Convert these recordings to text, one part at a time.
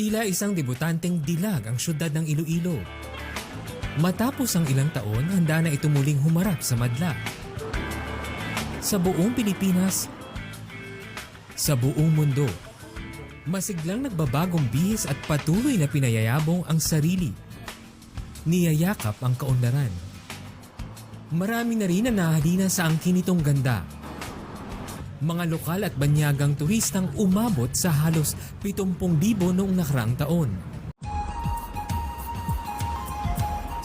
Tila isang debutanteng dilag ang syudad ng Iloilo. Matapos ang ilang taon, handa na ito muling humarap sa madla. Sa buong Pilipinas, sa buong mundo, masiglang nagbabagong bihis at patuloy na pinayayabong ang sarili. Niyayakap ang kaunlaran. Marami na rin ang nahalina sa angkin nitong ganda. Mga lokal at banyagang turistang umabot sa halos 70,000 noong nakaraang taon.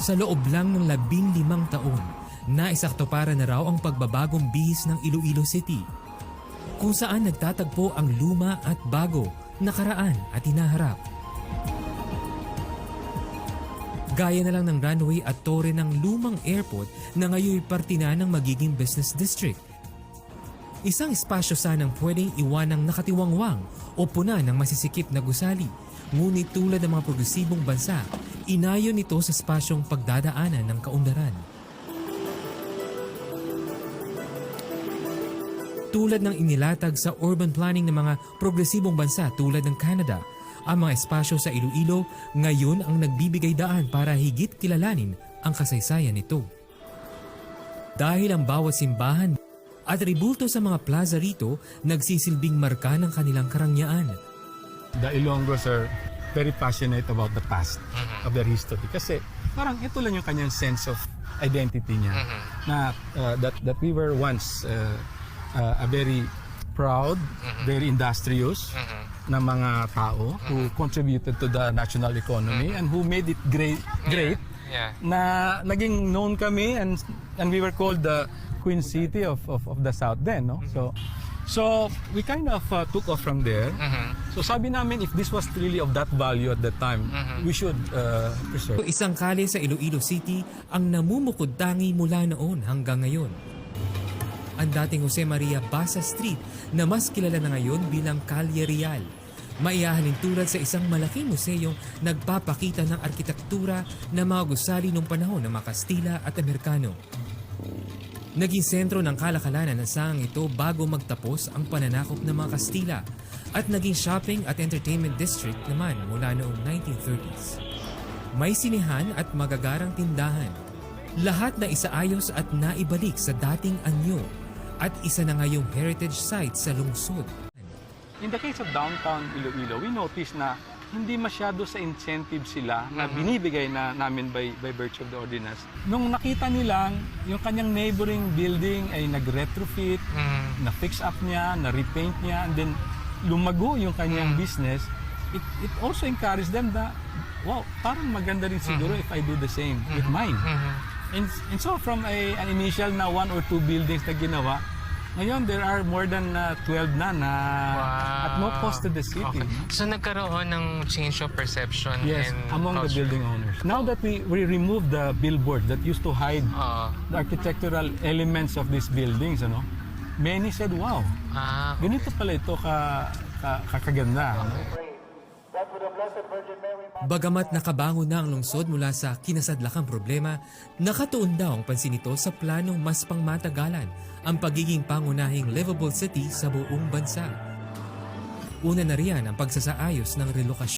Sa loob lang ng 15 taon, naisakto para na raw ang pagbabagong bihis ng Iloilo City, kung saan nagtatagpo ang luma at bago, nakaraan at hinaharap. Gaya na lang ng runway at tore ng lumang airport na ngayon parte na ng magiging business district. Isang espasyo sanang pwedeng iwanang nakatiwangwang o puna ng masisikip na gusali, ngunit tulad ng mga progresibong bansa, inayon nito sa espasyong pagdadaanan ng kaunlaran. Tulad ng inilatag sa urban planning ng mga progresibong bansa tulad ng Canada, ang mga espasyo sa Iloilo ngayon ang nagbibigay daan para higit kilalanin ang kasaysayan nito. Dahil ang bawat simbahan at ribulto sa mga plaza rito nagsisilbing marka ng kanilang karangyaan. The Ilonggos are very passionate about the past of their history kasi parang ito lang yung kanyang sense of identity niya na that we were once a very proud, very industrious na mga tao who contributed to the national economy and who made it great na naging known kami and we were called the Queen City of the South then, no? So we kind of took off from there. So sabi namin if this was really of that value at that time, we should preserve. Isang kalye sa Iloilo City ang namumukod-tangi mula noon hanggang ngayon. Ang dating Jose Maria Basa Street na mas kilala na ngayon bilang Calle Real. Maiahalin tulad sa isang malaking museyong nagpapakita ng arkitektura na mga gusali noong panahon ng mga Kastila at Amerikano. Naging sentro ng kalakalanan ng sangang ito bago magtapos ang pananakop ng mga Kastila at naging shopping at entertainment district naman mula noong 1930s. May sinihan at magagarang tindahan. Lahat na isaayos at naibalik sa dating anyo at isa na ngayong heritage site sa lungsod. In the case of downtown Iloilo, we noticed na hindi masyado sa incentive sila na binibigay na namin by virtue of the ordinance. Nung nakita nilang yung kanyang neighboring building ay nag-retrofit, na-fix up niya, na-repaint niya, and then lumago yung kanyang business, it also encouraged them na, wow, parang maganda rin siguro if I do the same with mine. And so from an initial na 1 or 2 buildings na ginawa, ngayon, there are more than 12 na at no cost to the city. Okay. So nagkaroon ng change of perception yes, and among culture. the building owners. Now that we remove the billboard that used to hide the architectural elements of these buildings, ano, many said, wow, ganito pala ito kakaganda. Bagamat nakabangon na ang lungsod mula sa kinasadlakang problema, nakatuon daw ang pansin nito sa planong mas pangmatagalan ang pagiging pangunahing livable city sa buong bansa. Una na riyan ang pagsasaayos ng relokasyon.